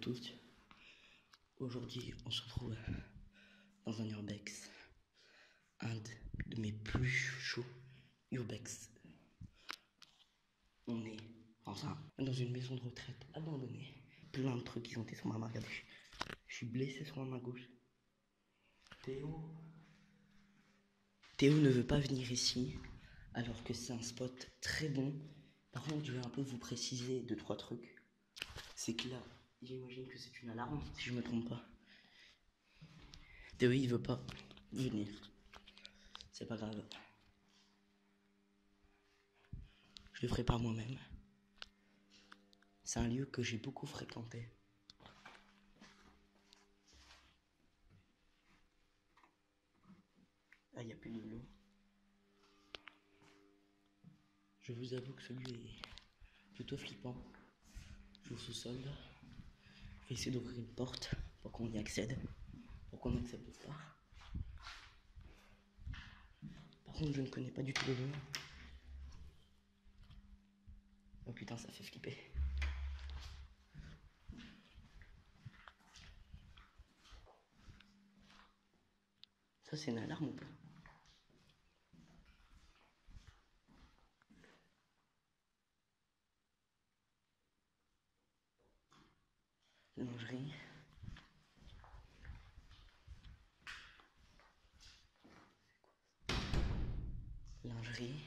tous. Aujourd'hui, on se retrouve dans un urbex, un de mes plus chauds urbex. On est enfin dans une maison de retraite abandonnée. Plein de trucs qui ont été sur ma main. Regardez, je suis blessé sur ma main gauche. Théo ne veut pas venir ici, alors que c'est un spot très bon. Par contre, je vais un peu vous préciser 2-3 trucs. C'est que là, j'imagine que c'est une alarme, si je me trompe pas. Théo, il veut pas venir. C'est pas grave. Je le ferai par moi-même. C'est un lieu que j'ai beaucoup fréquenté. Ah, il n'y a plus de l'eau. Je vous avoue que celui est plutôt flippant. Je vous sous-sol. Je vais essayer d'ouvrir une porte pour qu'on y accède. Pour qu'on n'accède pas. Par contre, je ne connais pas du tout le lieu. Oh putain, ça fait flipper. Ça, c'est une alarme ou pas? Lingerie. Lingerie.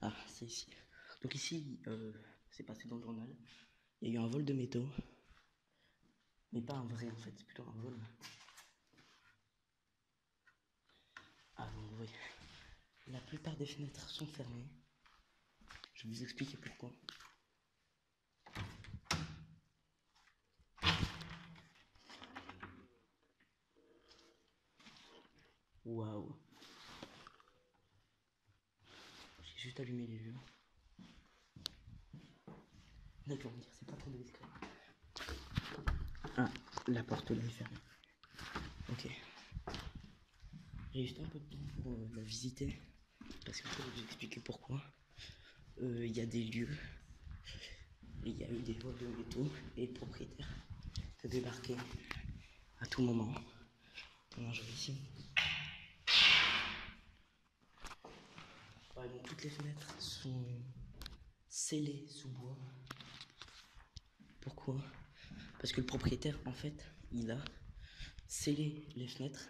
Ah, c'est ici. Donc ici, c'est passé dans le journal. Il y a eu un vol de métaux. Mais pas un vrai en fait, c'est plutôt un vol. Ah donc oui. La plupart des fenêtres sont fermées. Je vais vous expliquer pourquoi. Waouh. J'ai juste allumé les lumières. D'accord, c'est pas trop discret. Ah, la porte là est fermée. Ok. J'ai juste un peu de temps pour la visiter. Parce que je vais vous expliquer pourquoi. Il y a des lieux. Il y a eu des vols de métaux et le propriétaire peut débarquer à tout moment. Alors je vais ici. Ouais, donc toutes les fenêtres sont scellées sous bois. Pourquoi? Parce que le propriétaire, en fait, il a scellé les fenêtres.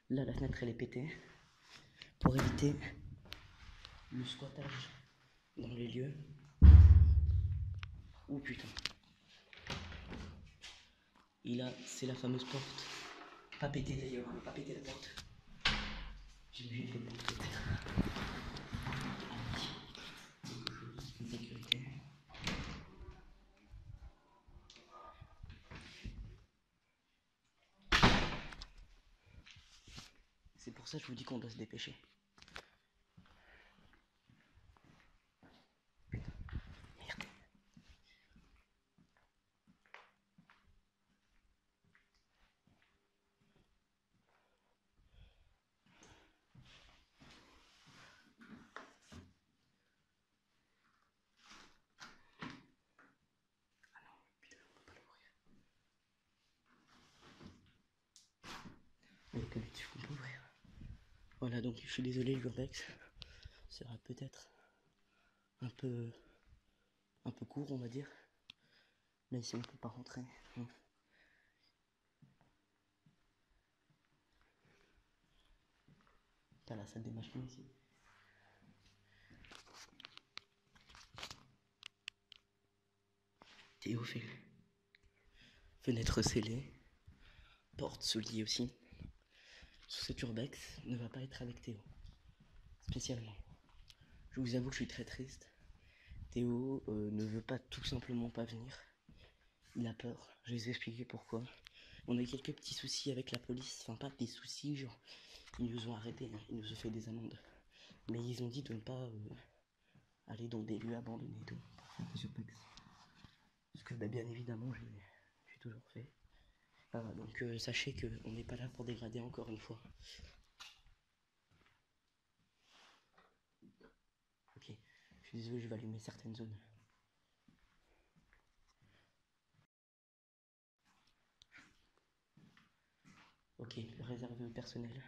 Là, la fenêtre, elle est pétée. Pour éviter le squattage dans les lieux. Oh putain. C'est la fameuse porte. Pas pétée d'ailleurs, hein, pas péter la porte. J'imagine que peut-être. Une sécurité. C'est pour ça que je vous dis qu'on doit se dépêcher. Putain, merde. Ah non, putain, on peut pas l'ouvrir. Mais que tu peux ouvrir. Voilà, donc je suis désolé, l'urbex sera peut-être un peu court, on va dire. Mais si on peut pas rentrer. Hein. T'as la salle des machines ici. Théo fait. Fenêtre scellée. Porte souliée aussi. Cet urbex ne va pas être avec Théo. Spécialement. Je vous avoue que je suis très triste. Théo ne veut pas tout simplement pas venir. Il a peur. Je vais vous expliquer pourquoi. On a eu quelques petits soucis avec la police. Enfin, pas des soucis, genre. Ils nous ont arrêtés. Hein. Ils nous ont fait des amendes. Mais ils ont dit de ne pas aller dans des lieux abandonnés et tout. Pour faire des urbex. Parce que, bah, bien évidemment, j'ai toujours fait. Voilà, donc sachez qu'on n'est pas là pour dégrader encore une fois. Ok, suis désolé, je vais allumer certaines zones. Ok, réservé au personnel.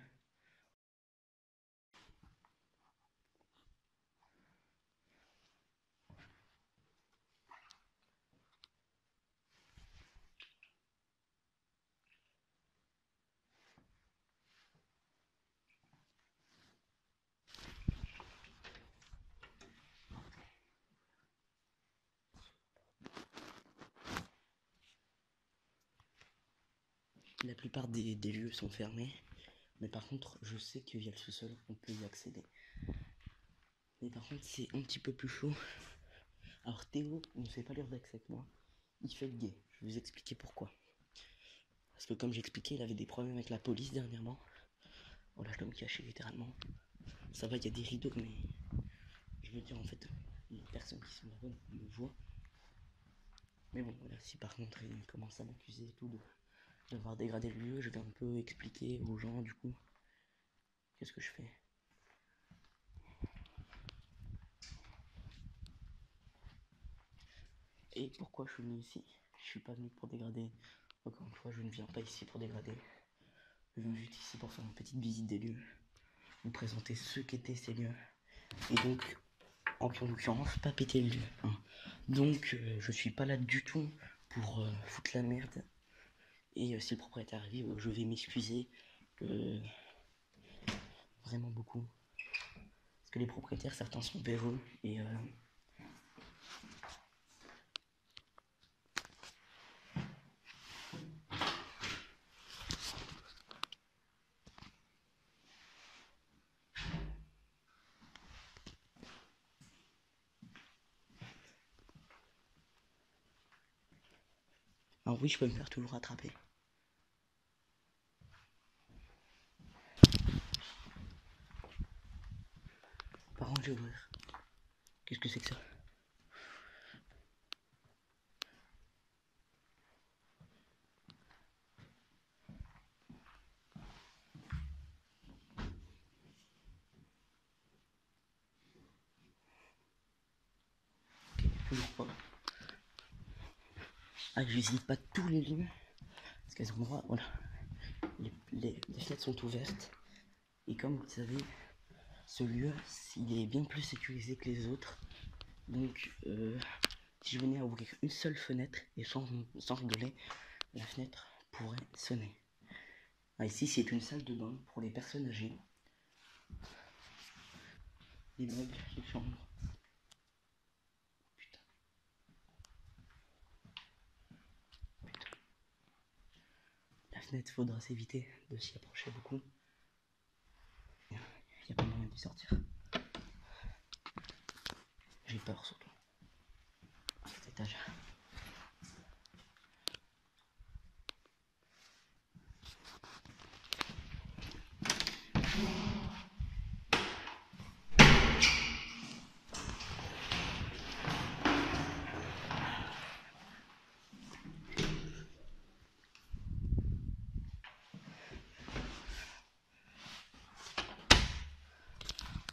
La plupart des lieux sont fermés, mais par contre, je sais que via le sous-sol, on peut y accéder. Mais par contre, c'est un petit peu plus chaud. Alors Théo ne fait pas l'urbex avec moi, il fait le gay. Je vais vous expliquer pourquoi. Parce que comme j'expliquais, il avait des problèmes avec la police dernièrement. Voilà, je dois me cacher littéralement. Ça va, il y a des rideaux, mais je veux dire en fait, les personnes qui sont là-bas me voient. Mais bon, voilà, si par contre il commence à m'accuser et tout d'avoir dégradé le lieu, je vais un peu expliquer aux gens du coup qu'est-ce que je fais. Et pourquoi je suis venu ici? Je suis pas venu pour dégrader. Encore une fois, je ne viens pas ici pour dégrader. Je viens juste ici pour faire une petite visite des lieux, vous présenter ce qu'étaient ces lieux. Et donc, en l'occurrence, pas péter le lieu. Hein. Donc, je suis pas là du tout pour foutre la merde. Et si le propriétaire arrive, je vais m'excuser vraiment beaucoup. Parce que les propriétaires, certains sont véreux et alors oui, je peux me faire toujours attraper. Par contre, je vais ouvrir. Qu'est-ce que c'est que ça? Toujours pas. Ah, je visite pas tous les lieux. Parce qu'à ce endroit, voilà. Les fenêtres sont ouvertes. Et comme vous le savez, ce lieu, il est bien plus sécurisé que les autres. Donc, si je venais à ouvrir une seule fenêtre, et sans rigoler, la fenêtre pourrait sonner. Ah, ici, c'est une salle de bain pour les personnes âgées. Les meubles, les chambres. Putain. La fenêtre, faudra s'éviter de s'y approcher beaucoup. Il n'y a pas moyen d'y sortir. J'ai peur surtout. À cet étage.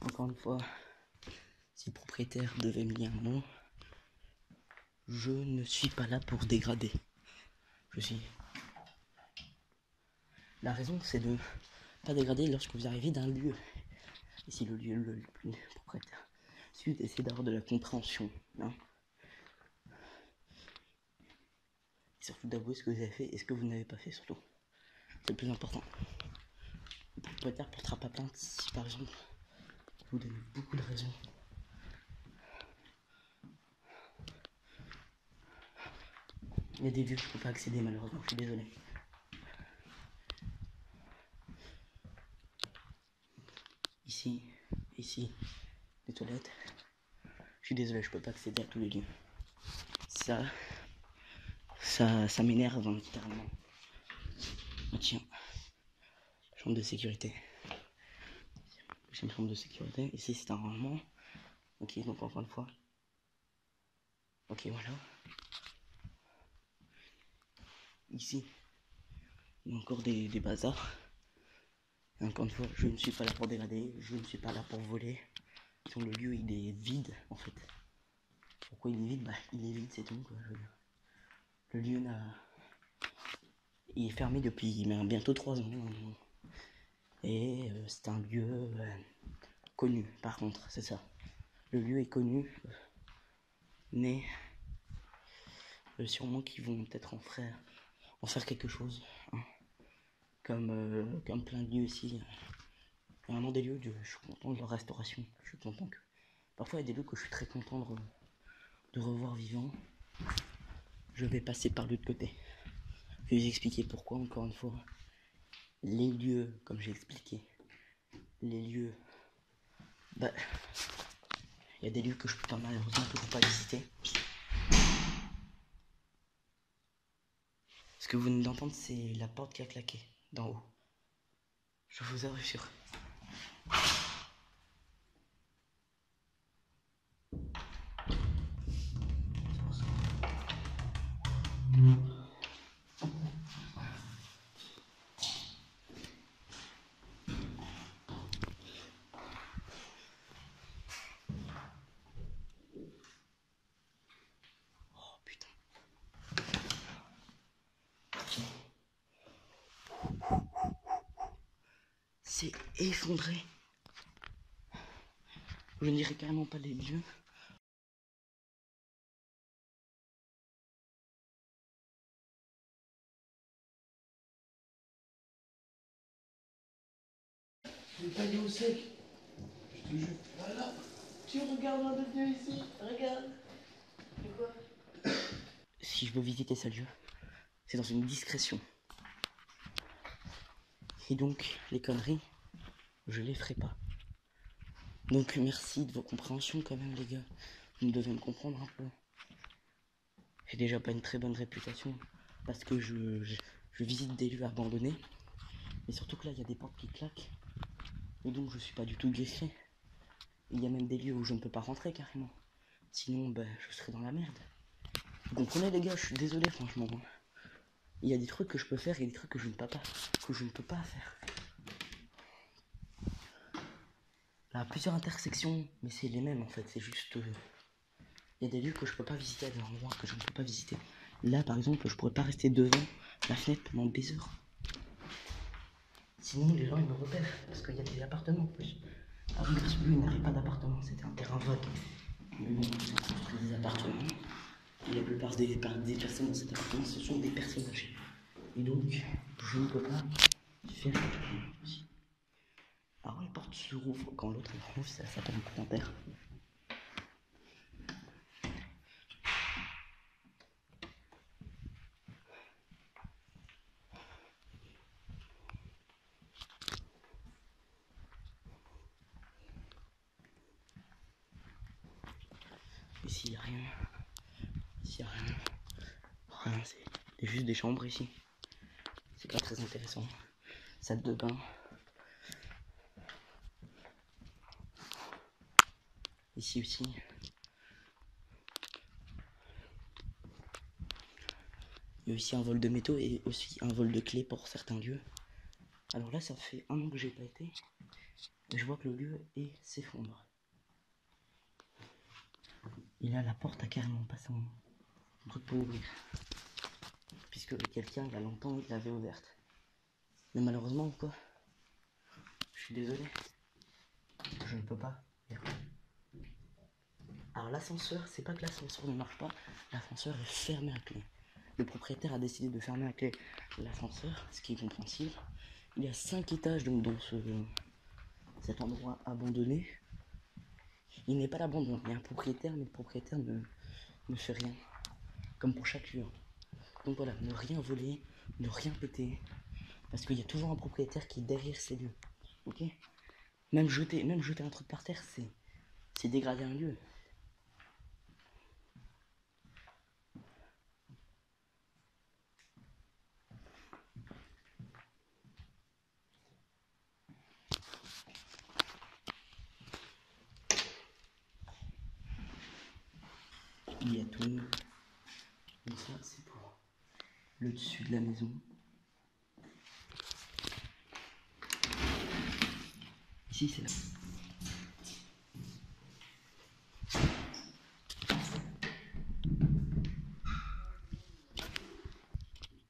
Encore une fois, si le propriétaire devait me lire un mot, je ne suis pas là pour dégrader. Je suis. La raison, c'est de pas dégrader lorsque vous arrivez d'un lieu. Et si le lieu le plus propriétaire sud, c'est d'avoir de la compréhension. Hein. Et surtout d'avouer ce que vous avez fait et ce que vous n'avez pas fait surtout. C'est le plus important. Le propriétaire portera pas plainte si par exemple vous donnez beaucoup de raisons. Il y a des lieux que je peux pas accéder malheureusement, je suis désolé. Ici, les toilettes. Je suis désolé, je peux pas accéder à tous les lieux. Ça m'énerve hein, littéralement. Ah tiens, chambre de sécurité. J'ai une chambre de sécurité. Ici c'est un rangement. Ok, donc encore une fois. Ok, voilà. Ici, il y a encore des bazars. Et encore une fois, je ne suis pas là pour dégrader, je ne suis pas là pour voler. Disons, le lieu il est vide en fait. Pourquoi il est vide? Bah il est vide, c'est tout quoi, je veux dire. Le lieu il est fermé depuis bientôt 3 ans. Et c'est un lieu connu par contre, c'est ça. Le lieu est connu, mais sûrement qu'ils vont peut-être en faire quelque chose. Hein. Comme plein de lieux ici. Il y a vraiment des lieux, je suis content de leur restauration. Je suis content que... Parfois il y a des lieux que je suis très content de revoir vivants. Je vais passer par l'autre côté. Je vais vous expliquer pourquoi, encore une fois. Les lieux, comme j'ai expliqué, les lieux... Bah, il y a des lieux que je peux pas malheureusement toujours pas visiter. Ce que vous venez d'entendre, c'est la porte qui a claqué d'en haut. Je vous assure. Oh putain. C'est effondré. Je ne dirais carrément pas les lieux. Je vais tailler au sec. Je te jure. Voilà. Tu regardes un peu mieux ici. Regarde. C'est quoi? Si je veux visiter ce lieu, c'est dans une discrétion. Et donc, les conneries, je les ferai pas. Donc, merci de vos compréhensions quand même, les gars. Vous devez me comprendre un peu. J'ai déjà pas une très bonne réputation parce que je visite des lieux abandonnés. Mais surtout que là, il y a des portes qui claquent. Et donc, je suis pas du tout guetté. Il y a même des lieux où je ne peux pas rentrer carrément. Sinon, ben, je serais dans la merde. Vous comprenez, les gars, je suis désolé, franchement. Il y a des trucs que je peux faire et des trucs que je ne peux pas, faire. Là, plusieurs intersections, mais c'est les mêmes en fait. C'est juste. Il y a des lieux que je peux pas visiter, des endroits que je ne peux pas visiter. Là, par exemple, je pourrais pas rester devant la fenêtre pendant des heures. Sinon, les gens ils me repèrent parce qu'il y a des appartements en plus. Avant, lui, il n'avait pas d'appartement, c'était un terrain vague. Mais bon, ils ont construit des appartements. Et la plupart des personnes dans cet appartement, ce sont des personnes âgées. Et donc, je ne peux pas faire quelque chose aussi. Alors, les portes se rouvrent quand l'autre rouvre, ça tombe par terre. Ici, il n'y a rien. Ici, il n'y a rien. Rien, c'est juste des chambres ici. C'est pas très intéressant. Salle de bain. Ici aussi. Il y a aussi un vol de métaux et aussi un vol de clés pour certains lieux. Alors là, ça fait 1 an que j'ai pas été. Et je vois que le lieu s'effondre. Et là, la porte a carrément pas son truc pour ouvrir. Puisque quelqu'un, il y a longtemps, il l'avait ouverte. Mais malheureusement, quoi, je suis désolé. Je ne peux pas. Alors l'ascenseur, c'est pas que l'ascenseur ne marche pas, l'ascenseur est fermé à clé. Le propriétaire a décidé de fermer à clé l'ascenseur, ce qui est compréhensible. Il y a 5 étages donc dans cet endroit abandonné. Il n'est pas l'abandon, il y a un propriétaire, mais le propriétaire ne fait rien. Comme pour chaque lieu. Donc voilà, ne rien voler, ne rien péter. Parce qu'il y a toujours un propriétaire qui est derrière ces lieux. Ok? Même jeter un truc par terre, c'est dégrader un lieu. Il y a tout. Et ça, c'est pour le dessus de la maison. Ici, c'est là.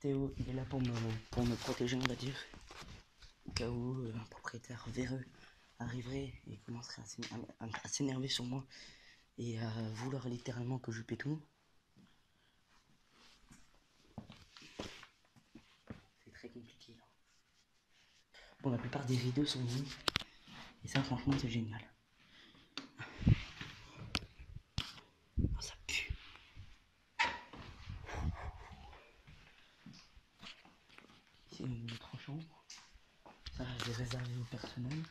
Théo, il est là pour me protéger, on va dire. Au cas où un propriétaire véreux arriverait et commencerait à s'énerver sur moi et à vouloir littéralement que je pète tout. C'est très compliqué là. Bon, la plupart des rideaux sont mis. Et ça, franchement, c'est génial. Oh, ça pue. Ici, notre chambre. Ça, j'ai réservé au personnel.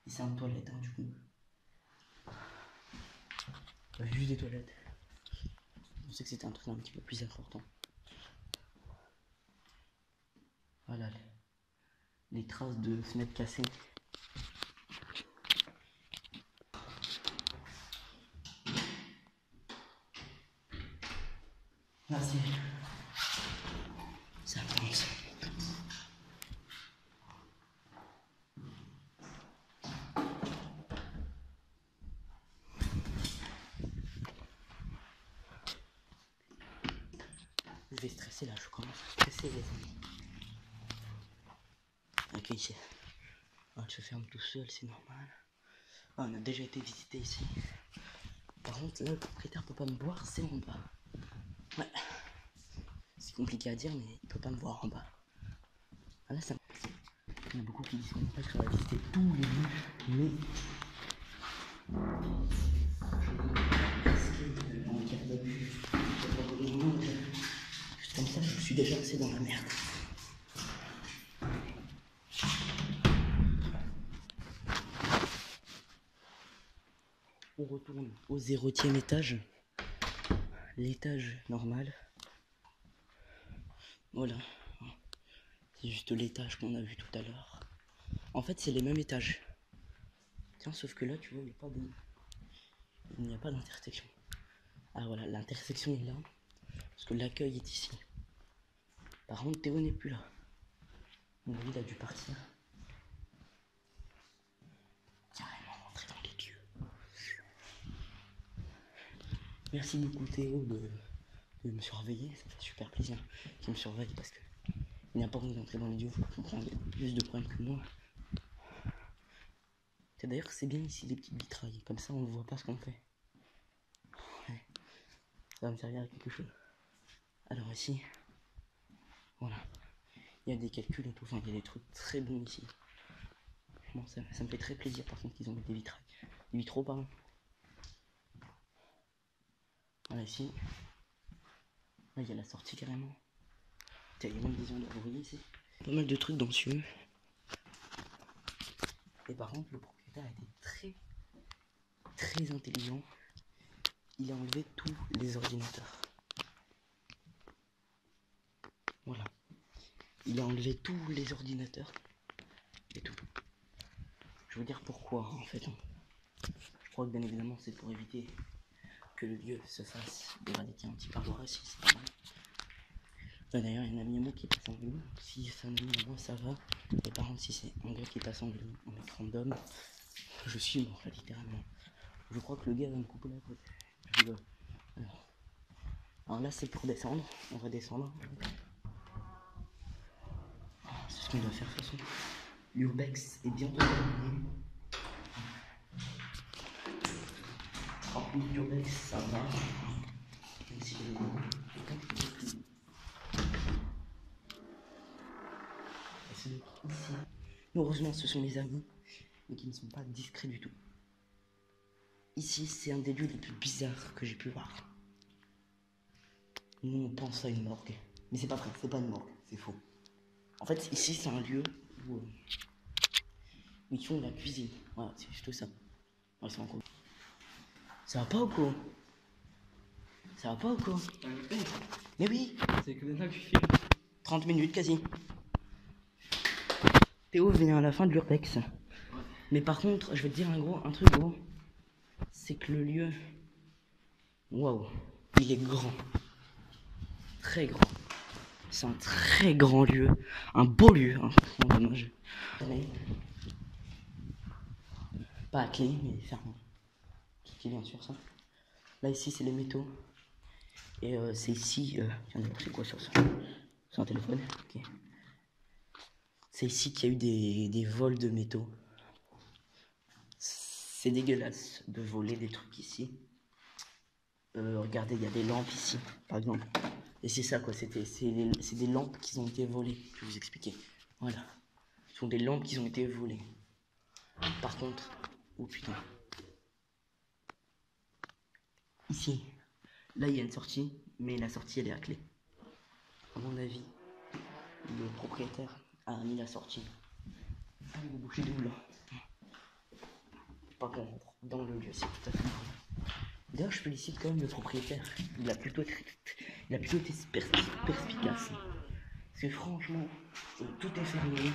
Et c'est un toilette, hein, du coup. Juste des toilettes. Je sais que c'était un truc un petit peu plus important. Voilà, les traces de fenêtres cassées. Là, c'est intense. Je vais stresser là, je commence à stresser les amis. Ok, ici. Ah, tu te fermes tout seul, c'est normal. Ah, on a déjà été visité ici. Par contre, là, le propriétaire peut pas me voir, c'est en bas. Ouais. C'est compliqué à dire, mais il peut pas me voir en bas. Ah là, ça... Il y en a beaucoup qui disent qu'on va visiter tous les lieux, mais... Juste comme ça, je suis déjà assez dans la merde. On retourne au 0e étage. L'étage normal. Voilà. C'est juste l'étage qu'on a vu tout à l'heure. En fait, c'est les mêmes étages. Tiens, sauf que là, tu vois, il n'y a pas d'intersection. Ah voilà, l'intersection est là. Parce que l'accueil est ici. Par contre, Théo n'est plus là. Mon avis, il a dû partir. Carrément rentrer dans les dieux. Merci beaucoup Théo de me surveiller. Ça fait super plaisir qu'il me surveille parce que il n'a pas envie d'entrer dans les dieux. Faut comprendre, il a plus de problèmes que moi. D'ailleurs, c'est bien ici les petites vitrailles. Comme ça, on ne voit pas ce qu'on fait. Ouais. Ça va me servir à quelque chose. Alors ici, voilà. Il y a des calculs et tout. Enfin, il y a des trucs très bons ici. Bon, ça me fait très plaisir par contre qu'ils ont mis des vitrailles. Des vitraux, pardon. Voilà, ici. Là, il y a la sortie carrément. Il y a même des endroits, vous voyez ici. Pas mal de trucs dans ce lieu. Et par contre, le propriétaire a été très intelligent. Il a enlevé tous les ordinateurs. Voilà. Il a enlevé tous les ordinateurs. Et tout. Je veux dire pourquoi, en fait. Je crois que bien évidemment, c'est pour éviter que le lieu se fasse éradiquer un petit peu par raciste. D'ailleurs, il y a un ami à moi qui passe en ligne. Si c'est un ami à moi, ça va. Et par contre, si c'est un gars qui passe en ligne, en mec random, je suis mort là, littéralement. Je crois que le gars va me couper la côte. Je rigole. Alors là, c'est pour descendre. On va descendre. C'est ce qu'on doit faire de toute façon. L'urbex est bientôt terminé. 30 minutes d'urbex, ça va. Même si ici. Heureusement, ce sont mes amis, mais qui ne sont pas discrets du tout. Ici, c'est un des lieux les plus bizarres que j'ai pu voir. Nous, on pense à une morgue. Mais c'est pas vrai, c'est pas une morgue, c'est faux. En fait, ici, c'est un lieu où ils font la cuisine. Voilà, c'est juste ça. Ouais, c'est encore... Ça va pas ou quoi? Ça va pas ou quoi? Mais oui! C'est que maintenant que tu filmes. 30 minutes quasi. Théo vient à la fin de l'urbex. Ouais. Mais par contre, je vais te dire un truc gros. C'est que le lieu... Waouh! Il est grand. Très grand. C'est un très grand lieu. Un beau lieu, hein, franchement, dommage. Pas à clé, mais fermé. Tout est bien sûr ça. Là, ici, c'est les métaux. Et c'est ici... tiens, d'ailleurs, c'est quoi ça? C'est un téléphone? Ok. C'est ici qu'il y a eu des vols de métaux. C'est dégueulasse de voler des trucs ici. Regardez, il y a des lampes ici, par exemple. Et c'est ça, quoi. C'est des lampes qui ont été volées. Je vais vous expliquer. Voilà. Ce sont des lampes qui ont été volées. Par contre... Oh putain. Ici. Là, il y a une sortie. Mais la sortie, elle est à clé. À mon avis, le propriétaire a mis la sortie. Vous bougez d'où, là? Pas qu'on rentre dans le lieu, c'est tout à fait normal. D'ailleurs, je félicite quand même le propriétaire. Il a plutôt été perspicace. Parce que franchement, tout est fermé.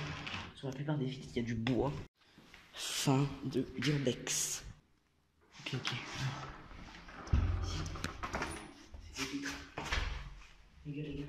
Sur la plupart des vitres, il y a du bois. Fin de d'urbex. Ok, ok. Ici, c'est des vitres. Les gars, les gars.